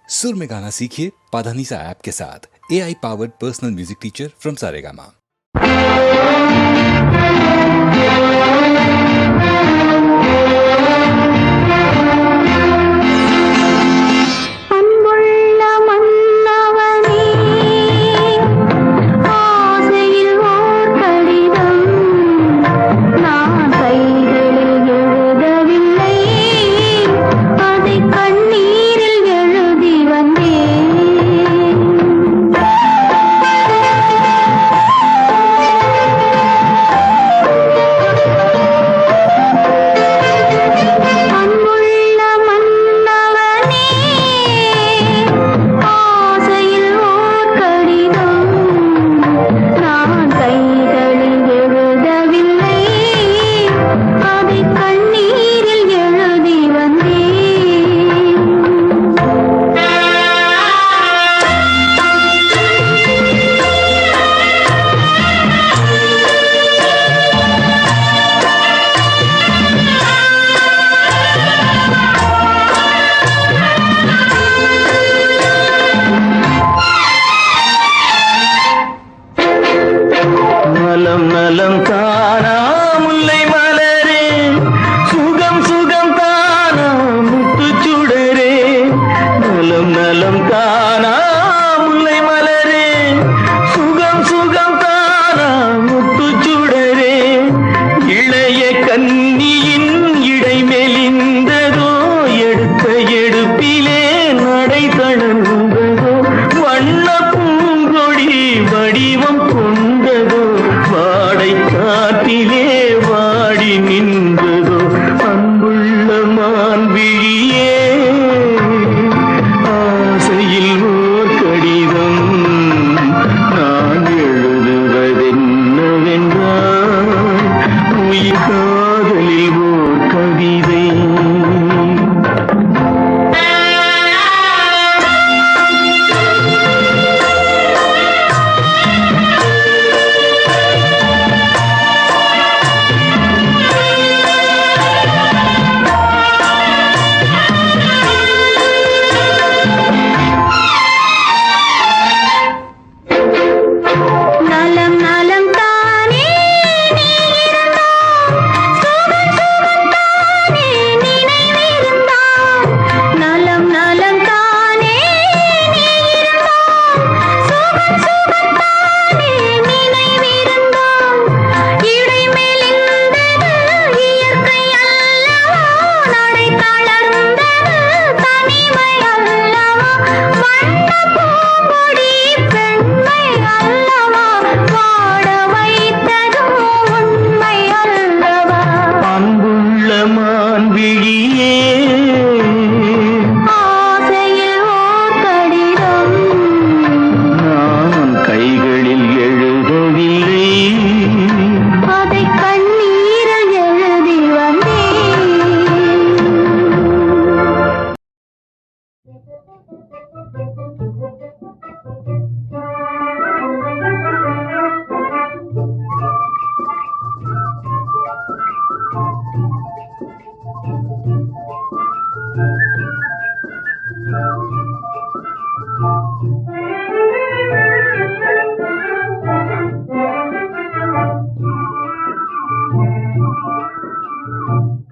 सुर में गाना सीखिए पाधानीसा ऐप के साथ। AI powered personal music teacher from Saregama.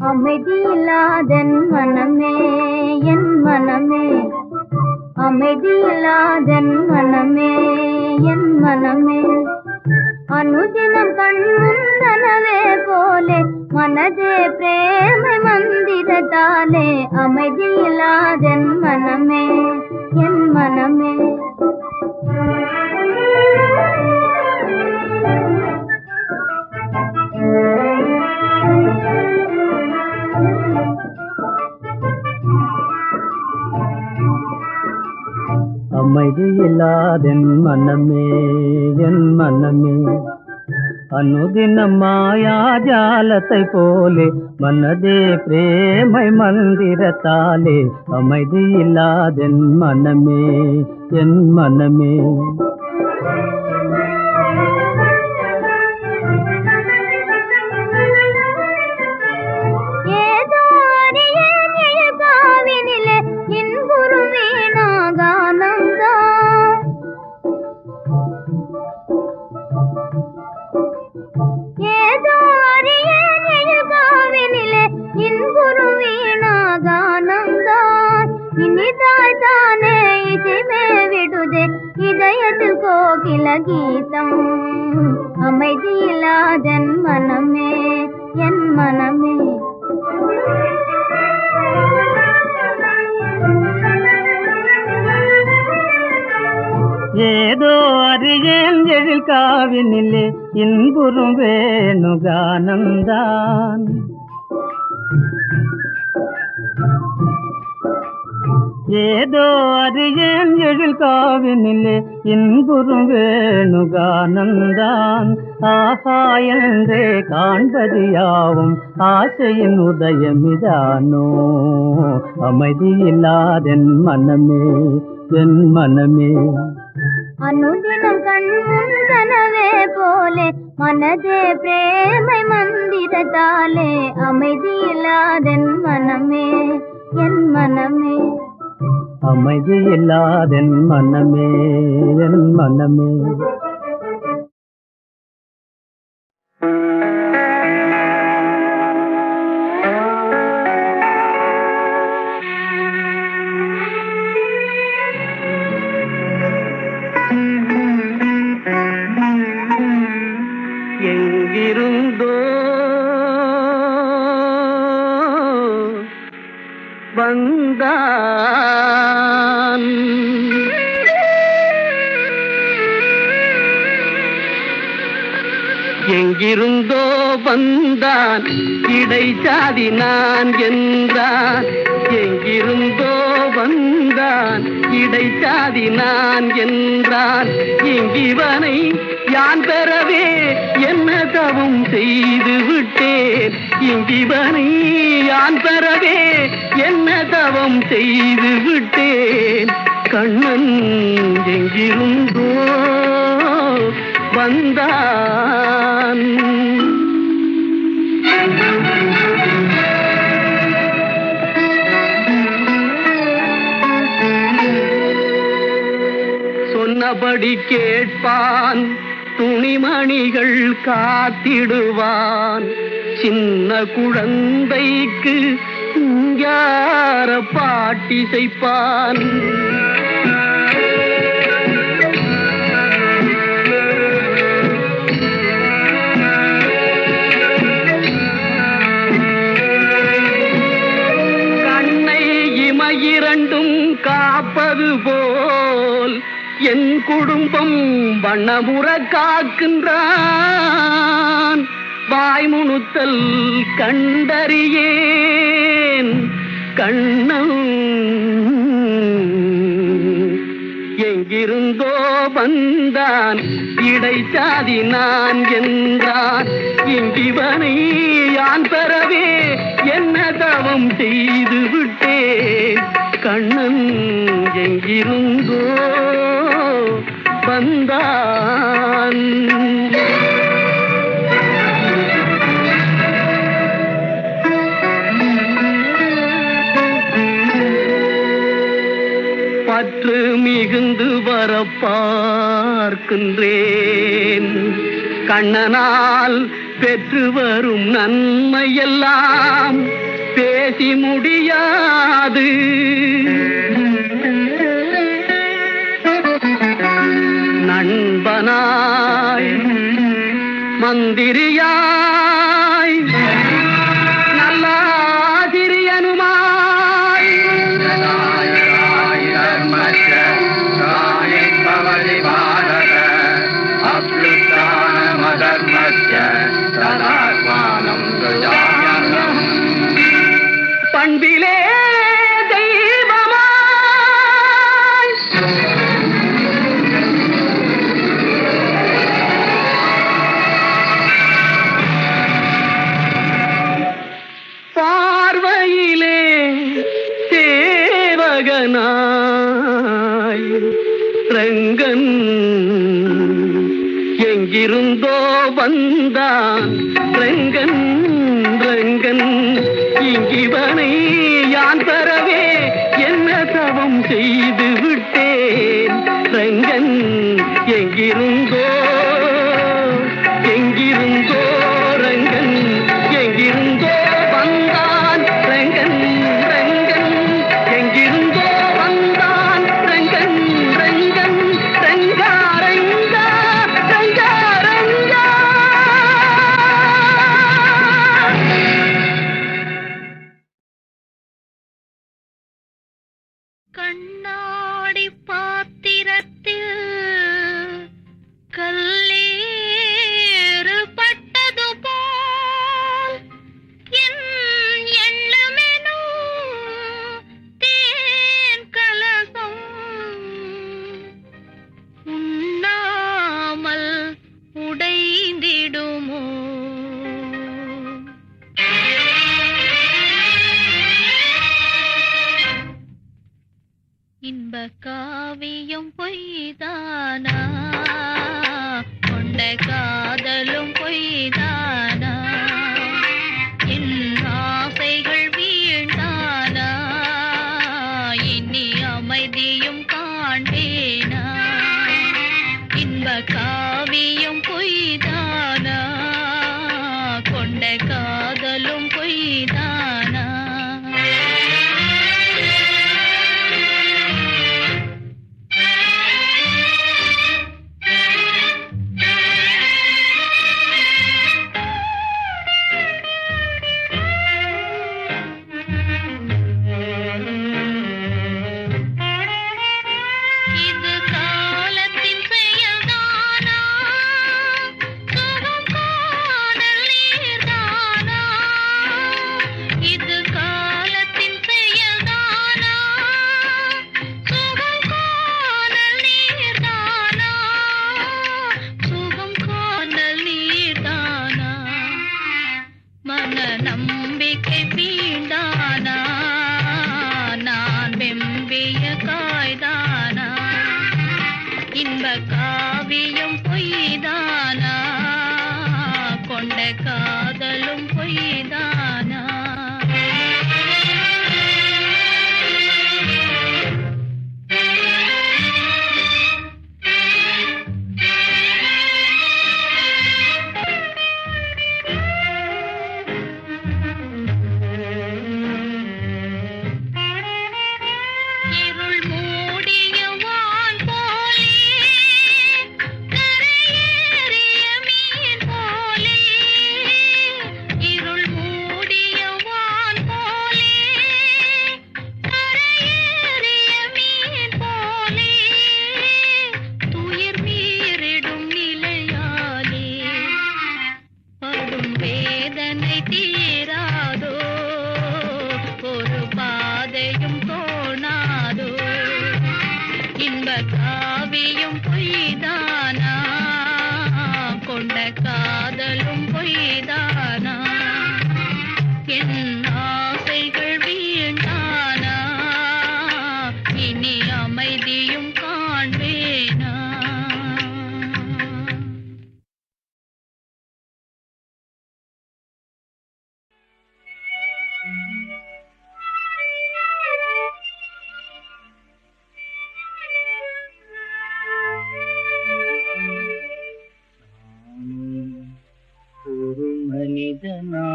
அமைதியில்லாதன் மனமே என் மனமே, அமைதியில்லாதன் மனமே என் மனமே, அனுதினம் கண்முந்தனவே போலே மனதே பிரேமை மந்திரத்தாலே, அமைதியில்லாதன் மனமே என் மனமே. அமைதியில்லாதென் மனமே என் மனமே, அனுதினம் மாயாஜாலத்தை போலே மனதே பிரேமை மந்திரத்தாலே, அமைதியில்லாதென் மனமே என் மனமே. ஏதோ அறிய காவினிலே இன்புறும் வீணா ತಾಯ್ತಾನೆ ಇಸಿಮೆ ವಿಡುದೆ இதயத்தில் கோகில கீதம் அமைதியில்லாதன் மனமே என் மனமே ஏதோ அறியேன் எழில் காவினிலே இன்புறும் வேணுகானந்தான் ஏதோ அறியேன் எழில் காவினிலே இன்புறும் வேணுகானந்தான் ஆஹா என்றே காண்பது யாவும் ஆசையின் உதயமிதானோ அமைதியில்லாதென் மனமே என் மனமே அனுதினம் கண்முன் கனவே போலே மனதே பிரேமை மந்திரத்தாலே அமைதியில்லாதென் மனமே என் மனமே அமைதியில்லாதென் மனமே என் மனமே எங்கிருந்தோ வந்தான் எங்கிருந்தோ வந்தான் இடைச்சாதி நான் என்றான் எங்கிருந்தோ வந்தான் இடைச்சாதி நான் என்றான் இங்கிவனை யான் பெறவே என்ன தவம் செய்து விட்டேன் இங்கிவனை யான் பெறவே என்ன தவம் செய்து விட்டேன் கண்ணன் எங்கிருந்தோ வந்தான் சொன்னபடி கேட்பான் துணிமணிகள் காத்திடுவான் சின்ன குழந்தைக்கு யார பாட்டி செய்ப்பான் கண்ணை இமையிரண்டும் காப்பது போல் என் குடும்பம் வண்ணமுற காக்கின்றான் வாய்முணுத்தல் கண்டறியேன் கண்ணம் எங்கிருந்தோ வந்தான் இடைச்சாதி நான் என்றான் இங்கிவனை யான் பெறவே என்ன தவம் செய்து விட்டேன் கண்ணன் எங்கிருந்தோ வந்தான் பற்று மிகுந்து வர பார்க்கின்றேன் கண்ணனால் பெற்று வரும் நன்மையெல்லாம் பேசி முடியாது நண்பனாய் மந்திரியாய் நல்லாசிரியனுமாய் பண்பிலே தெய்வமாய் பார்வையிலே சேவகனாய் ரங்கன் எங்கிருந்தோ வந்தான் ரங்கன் ரங்கன் இங்கிவனை யான் பெறவே என்ன தவம் செய்து விட்டேன் ரங்கன் எங்கிருந்தோ எங்கிருந்தோ ரங்கன் எங்கிருந்தோ வந்தான் ரங்கன் ரங்கன் எங்கிருந்தோ வந்தான் காவியம் பொய்தானா, கொண்ட காதலும் பொய்தானா, என் ஆசைகள் வீழ்ந்தானா, இனி அமைதியும் காண்பேனா, இன்ப காவியம் பொய்தானா, கொண்ட காதலும் பொய்தானா. இது காலத்தின் செயல்தானா, சுகம் காணல் நீர்தானா, இது காலத்தின் செயல்தானா, சுகம் காணல் நீர்தானா, சுகம் காணல் நீர்தானா, மன நம்பிக்கை வீண்டானா, நான் வெம்பிய காய்தானா, இன்ப காவியம் பொய்தானா, கொண்ட காதலும் பொய்தானா. இருள் மூடிய வான் போலே, கரையேறிய மீன் போலே, இருள் மூடிய வான் போலே, கரையேறிய மீன் போலே, துயிர் மீறிடும் நிலையாலே, படும் வேதனை தீராதோ, ஒரு பாதையும் தோணாதோ, இன்ப காவியம் பொய்தானா, கொண்ட காதலும் பொய்தானா, என் ஆசைகள் வீண்டானா, இனி அமைதியும் காண்பேனா. ஒரு மனிதனா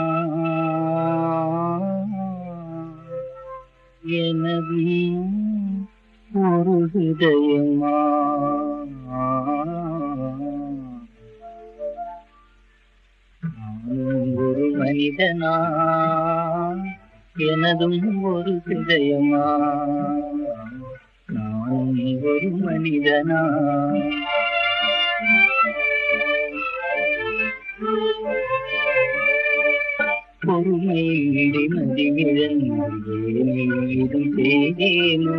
எனது ஒரு ஹிருதயமா, நானும் ஒரு மனிதனா எனதும் ஒரு ஹிருதயமா, நானும் ஒரு மனிதனா. பொறுமையின்றி மதிவிழந்தேனும் செய்தேனோ,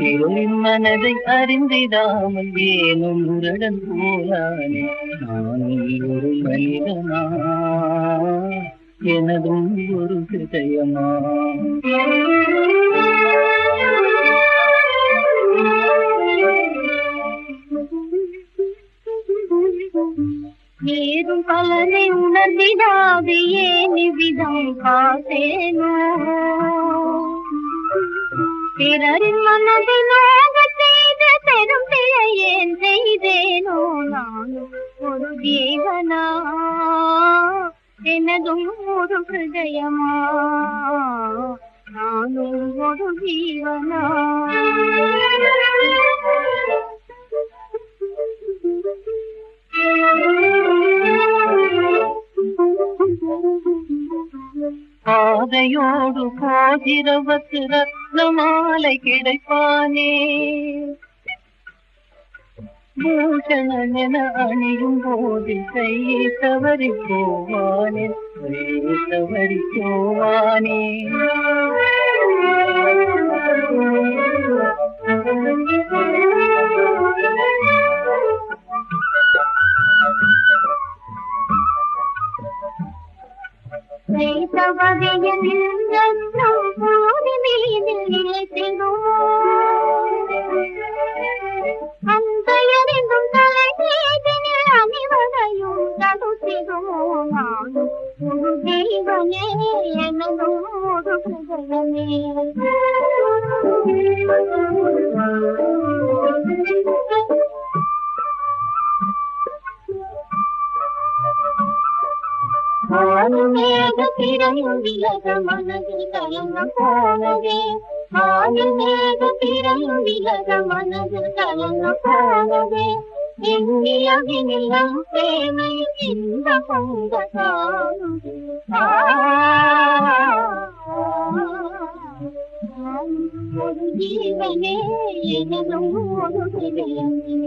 இருளின் மனதை அறிந்திடாமல் ஏனும் முரடன் போலானே, நானும் ஒரு மனிதனா எனதும் ஒரு ஹிருதயமா. ஏதும் பலனை உணர்ந்திடாது ஏன் இவ்விதம் காசேனோ, பிறரின் மனதை நோக செய்த பெரும் பிழை ஏன் செய்தேனோ, நானும் ஒரு ஜீவனா எனதும் ஒரு ஹிருதயமா, நானும் ஒரு ஜீவனா. பாதையோடு போகிறவர்க்கு ரத்ன மாலை கிடைப்பானே, பூஷணன் என அணியும் போது கை தவறி போவானே, கை தவறி போவானே. கைத்தவதிய நின்றோடு ஹிருதயமே ஆயுமேக திரையும் விலக மனதில் கலங்க போனதே ஆயுமேக திரையும் விலக மனதில் கலங்க போனதே எண்ணியவினிலம் பிரேமை இந்த பொங்க காணுதே ஒரு ஜீவனே எனதும் ஒரு ஹிருதயமே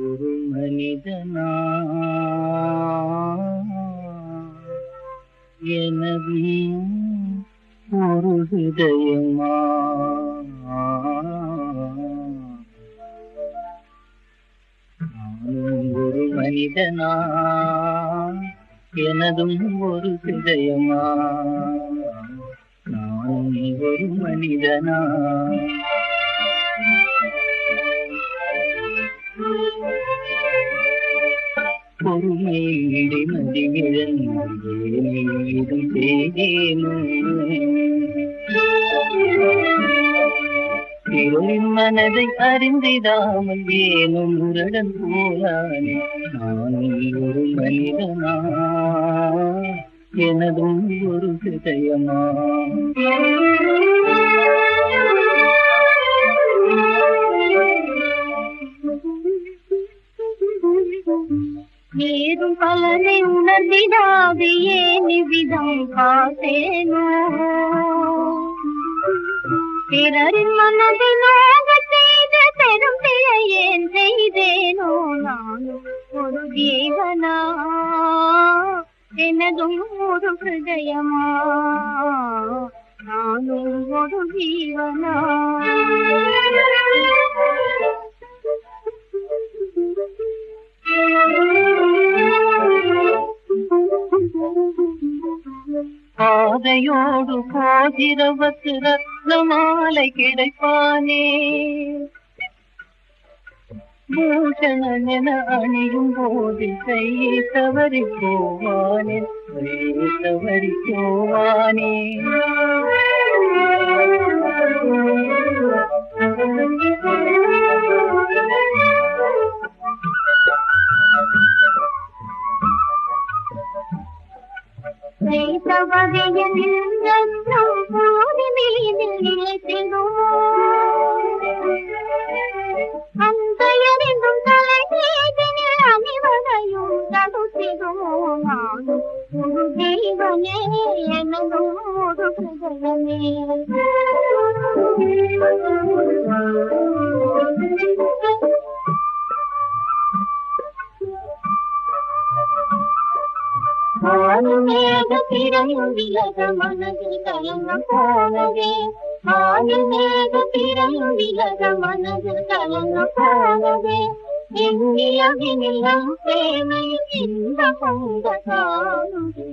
ஒரு மனிதனா எனது ஒரு ஹிருதயமா நானும் ஒரு மனிதனா எனதும் ஒரு ஹிருதயமா நானும் ஒரு மனிதனா பொறுமையின்றி மதியிழந்தேனும் செய்தேனோ பிறரின் மனதை அறிந்திடாமல் ஏனும் முரடன் போலானே நானும் ஒரு மனிதனா எனதும் ஒரு ஹிருதயமா ஏதும் பலனை உணர்ந்திடாது ஏன் இவ்விதம் காத்தேனோ பிறரின் மனதை நோக செய்த பெரும் பிழை ஏன் செய்தேனோ நானும் ஒரு ஜீவனா எனதும் ஒரு ஹிருதயமா நானும் ஒரு ஜீவனா பாதையோடு போகிறவத்து ரத்ன மாலை கிடைப்பானே பூஷணன் என அணியும் போது கையை தவறி போவானே கையை தவறி போவானே அந்தயறிந்தும் தலை மீதினில் அணிவதையும் தடுத்திடுமோ நானும் ஒரு ஜீவனே எனதும் ஒரு ஹிருதயமே ஆயுமேக திரையும் விலக மனதில் கலங்க போனதே ஆயுமேக திரையும் விலக மனதில் கலங்க போனதே எண்ணியவினிலம் பிரேமை இந்த பொங்க காணுதே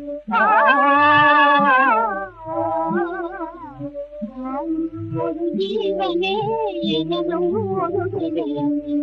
ஒரு ஜீவனே எனதும் ஒரு ஹிருதயமே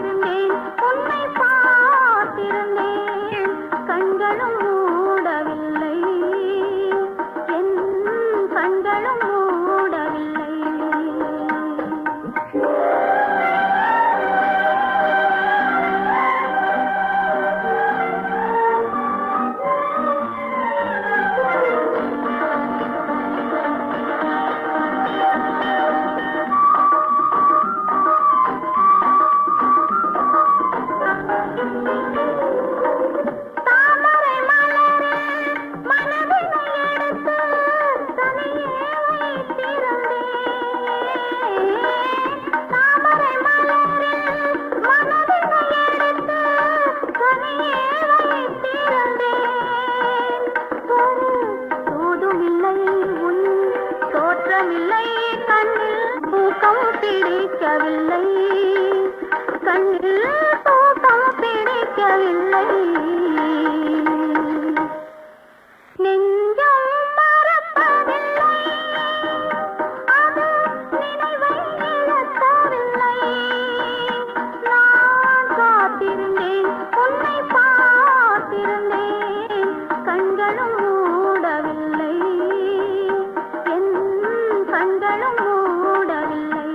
காத்திருந்தேன் உன்னை பார்த்திருந்தேன் கண்களும் மூடவில்லை என் கண்களும் மூடவில்லை தாமரை மலரில் மனதினை எடுத்து தனியே வைத்திருந்தேன் தாமரை மலரில் மனதினை எடுத்து தனியே வைத்திருந்தேன் ஒரு தூதுமில்லை உன் தோற்றமில்லை கண்ணில் தூக்கம் பிடிக்கவில்லை கண்ணில் தூக்கம் பிடிக்கவில்லை நெஞ்சம் மறப்பதில்லை அது நினைவை இழக்கவில்லை நான் காத்திருந்தேன் உன்னை பார்த்திருந்தேன் கண்களும் மூடவில்லை என் கண்களும் மூடவில்லை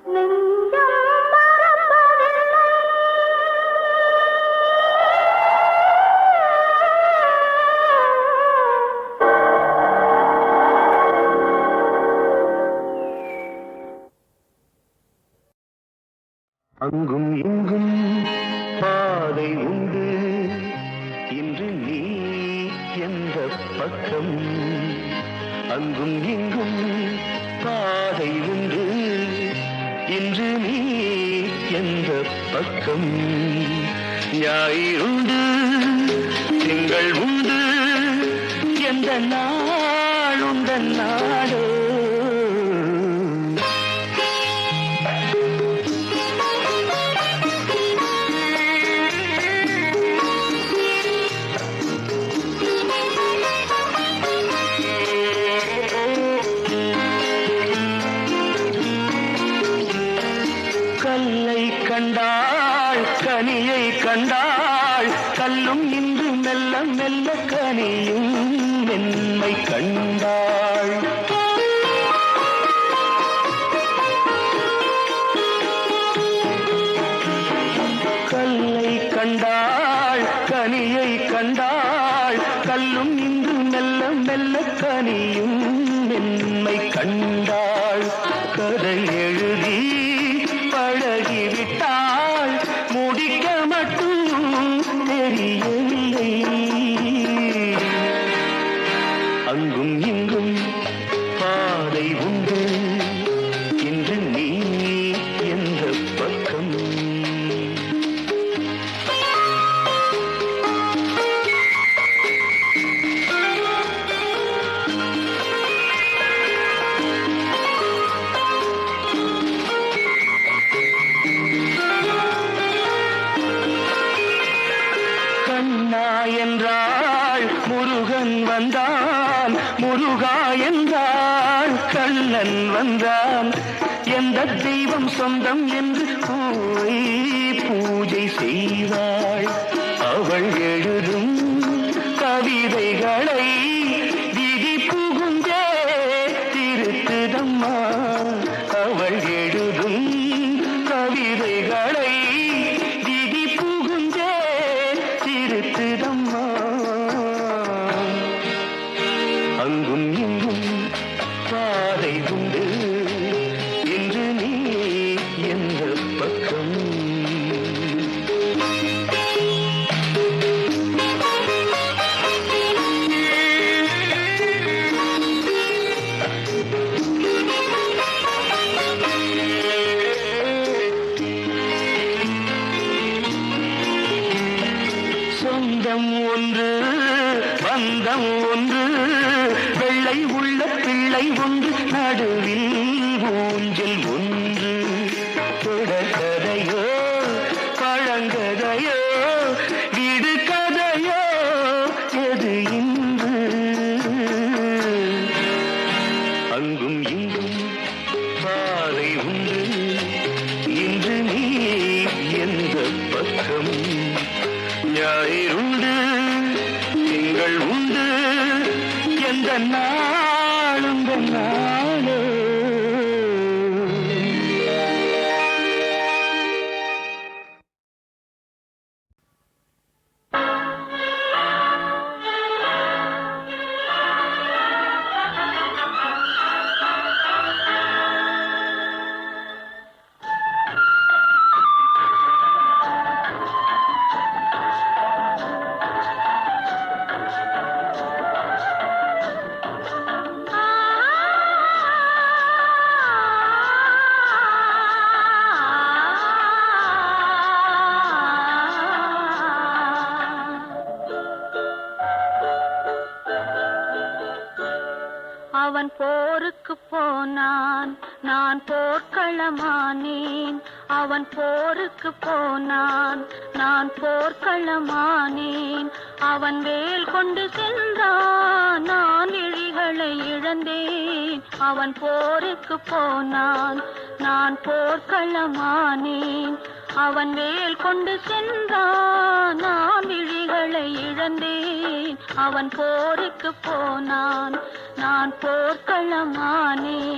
நெஞ்சம் மறப்பதில்லை அங்கும் இங்கும் பாதை உண்டு இன்று நீ எந்த பக்கம் அங்கும் இங்கும் பாதை உண்டு இன்று நீ எந்த பக்கம் ஞாயிறுண்டு திங்கள் உண்டு எந்த நாள் உந்த நாடு கல்லை கண்டாள் கனியை கண்டாள் கல்லும் இன்று மெல்ல மெல்ல கனியும் மென்மை கண்டாள் கல்லை கண்டாள் கனியை கண்டாள் கல்லும் இன்று மெல்ல மெல்ல கனியும் மென்மை கண்டாள் கதை எழுதி பழகிவிட்டாள் முடிக்க மட்டும் தெரியவில்லை அங்கும் இங்கும் பாதை உண்டு இன்று நீ எந்த பக்கம் கண்ணா என்றாள் முருகன் வந்தான் முருகா என்றாள் கண்ணன் வந்தான் எந்த தெய்வம் சொந்தம் என்று போய் பூஜை செய்வாள் அவள் எழுதும் கவிதைகளை விதி புகுந்தே திருத்துதம்மா அவள் எழுதும் கவிதைகளை விதி புகுந்தே திருத்துதம்மா அங்கும் இங்கும் பாதை உண்டு இன்று நீ எந்த பக்கம் சொந்தம் ஒன்று பந்தம் ஒன்று வெள்ளை உள்ள பிள்ளை ஒன்று நடுவில் ஊஞ்சல் ஒன்று தொடர்கதையோ பழங்கதையோ விடு கதையோ எது இன்று அங்கும் இங்கும் பாதை உண்டு நாள் உந்தன் நாளோ. அவன் போருக்கு போனான், நான் போர்க்களமானேன். அவன் போருக்கு போனான், நான் போர்க்களமானேன். அவன் வேல் கொண்டு சென்றான், நான் விழிகளை இழந்தேன். அவன் போருக்கு போனான், நான் போர்க்களமானேன். அவன் வேல் கொண்டு சென்றான், நான் விழிகளை இழந்தேன். அவன் போருக்கு போனான், நான் போர்க்களமானேன்.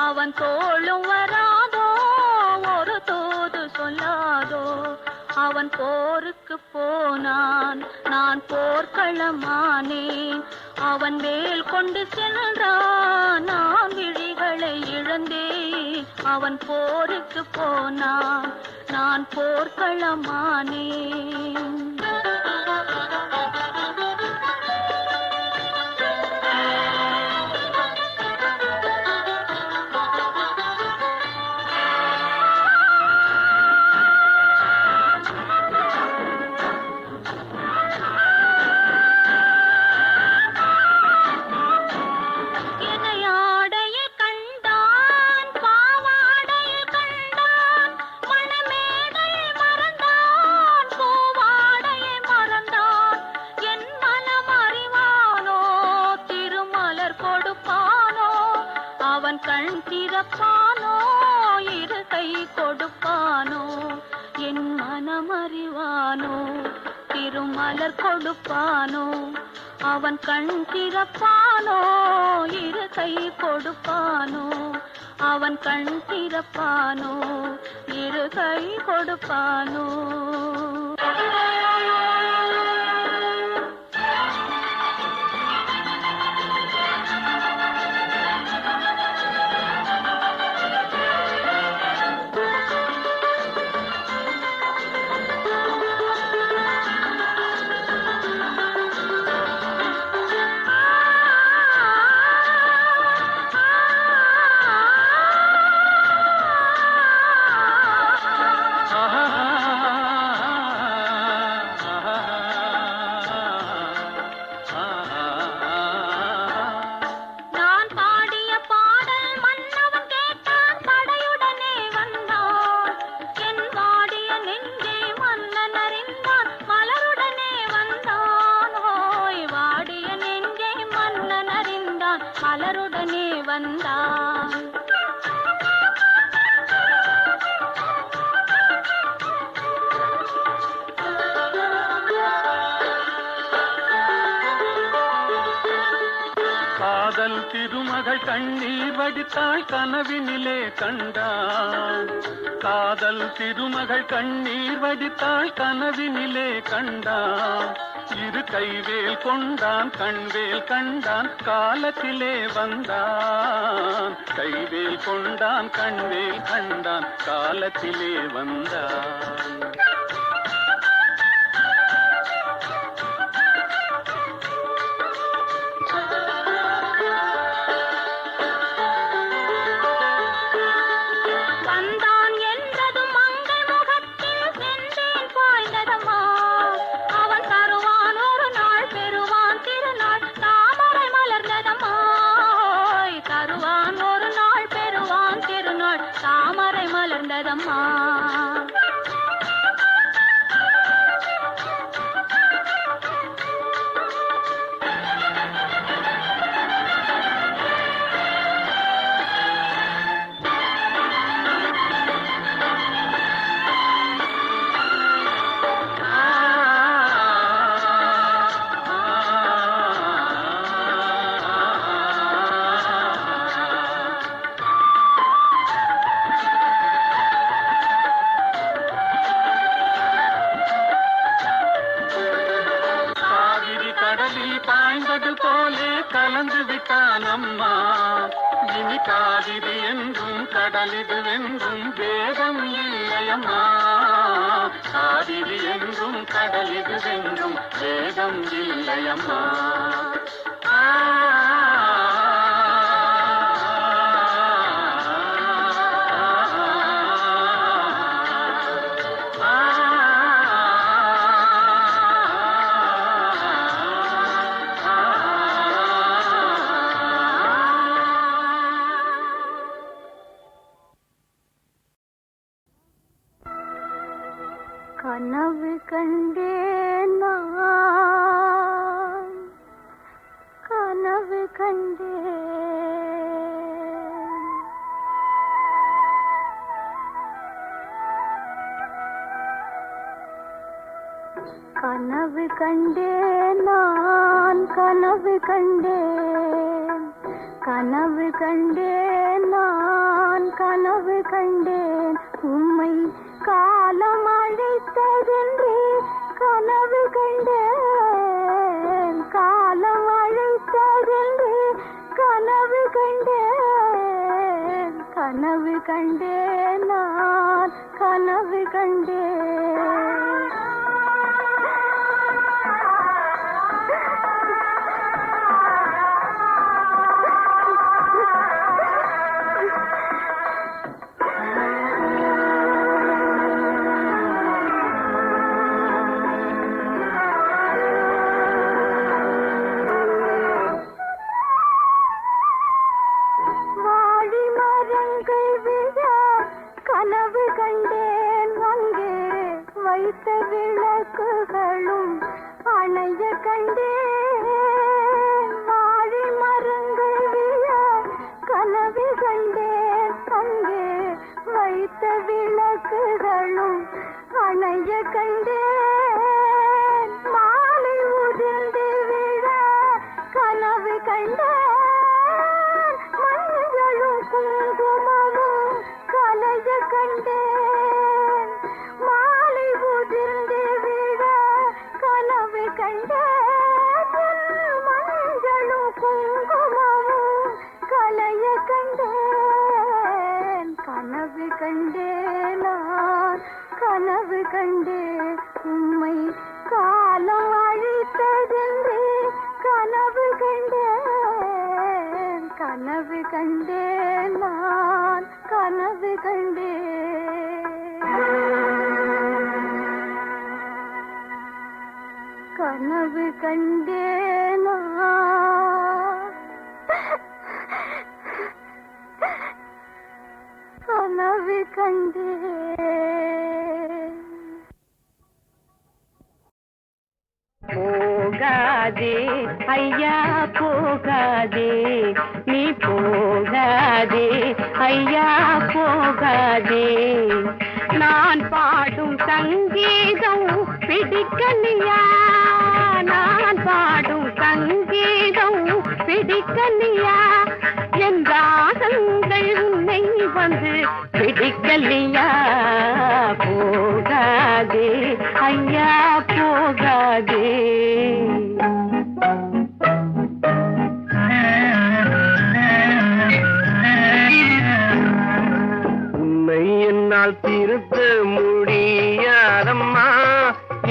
அவன் தோளும் வராதோ, ஒரு தூது சொல்லாதோ. அவன் போருக்கு போனான், நான் போர்க்களமானேன். அவன் வேல் கொண்டு சென்றான், நான் விழிகளை இழந்தேன். அவன் போருக்கு போனான், நான் போர்க்களமானேன். கண் திறப்பானோ, இரு கை கொடுப்பானோ, என் மனமறிவானோ, திருமலர் கொடுப்பானோ. அவன் கண் திறப்பானோ, இரு கை கொடுப்பானோ. அவன் கண் திறப்பானோ, இரு கை கொடுப்பானோ. மலருடனே வந்தான். காதல் திருமகள் கண்ணீர் வடித்தாள் கனவினிலே கண்டான். காதல் திருமகள் கண்ணீர் வடித்தாள் கனவினிலே கண்டான். இரு கைவேல் கொண்டான், கண்வேல் கண்டான், காலத்திலே வந்தான். கைவேல் கொண்டான், கண்வேல் கண்டான், காலத்திலே வந்தான். சுந்தரம்மா. பாய்ந்தது போலே கலந்து விட்டானம்மா. இனி காவிரி என்றும் கடலிது வென்றும் வேதம் இல்லையம்மா. காவிரி என்றும் கடலிது வென்றும் வேதம் இல்லையம்மா. கனவு கண்டேன் நான், கனவு கண்டேன். கனவு கண்டேன் நான், கனவு கண்டேன். கனவு கண்டேன் நான், கனவு கண்டேன். உம்மை காலம் அழைத்ததென்று கனவு கண்டேன். காலம் அழைத்ததென்று கனவு கண்டேன். கனவு கண்டேன் நான், கனவு கண்டேன். கனவு கண்டேன் அங்கே வைத்த விளக்குகளும் அணைய கண்டேன். வாழை மரங்கள் விழ கனவு கண்டேன் அங்கே வைத்த விளக்குகளும் அணைய கண்டேன். மாலை உதிர்ந்து விழ கனவு கண்டேன். மஞ்சளும் குங்குமமும் கலைய கண்டேன். மாலை உதிர்ந்து விழ கனவு கண்டேன். மஞ்சளும் குங்குமமும் கலைய கண்டேன். கனவு கண்டேன் நான், கனவு கண்டேன். உம்மை காலம் அழித்ததென்று கனவு கண்டேன். கனவு கண்டேன் நான், கனவு கண்டேன். கனவு கண்டேன் நான், கனவு கண்டேன். போகாதே ஐயா போகாதே, நீ போகாதே ஐயா போகாதே. நான் பாடும் சங்கீதம் பிடிக்கலையா, நான் பாடும் சங்கீதம் பிடிக்கலையா. என் ராகங்கள் உன்னை வந்து பிடிக்கலையா. போகாதே ஐயா போகாதே. உன்னை என்னால் திருத்த முடியாதம்மா.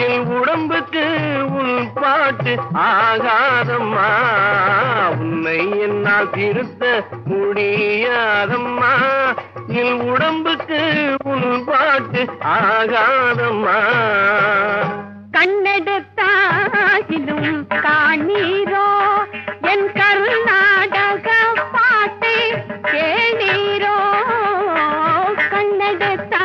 என் உடம்புக்கு உன் பாட்டு ஆகாதம்மா. உன்னை என்னால் திருத்த முடியாதம்மா. என் உடம்புக்கு உன் பாட்டு ஆகாதம்மா. கண்ணெடுத்தாகிலும் காணீரோ என் கர்நாடக பாட்டை கேளீரோ. கண்ணெடுத்தா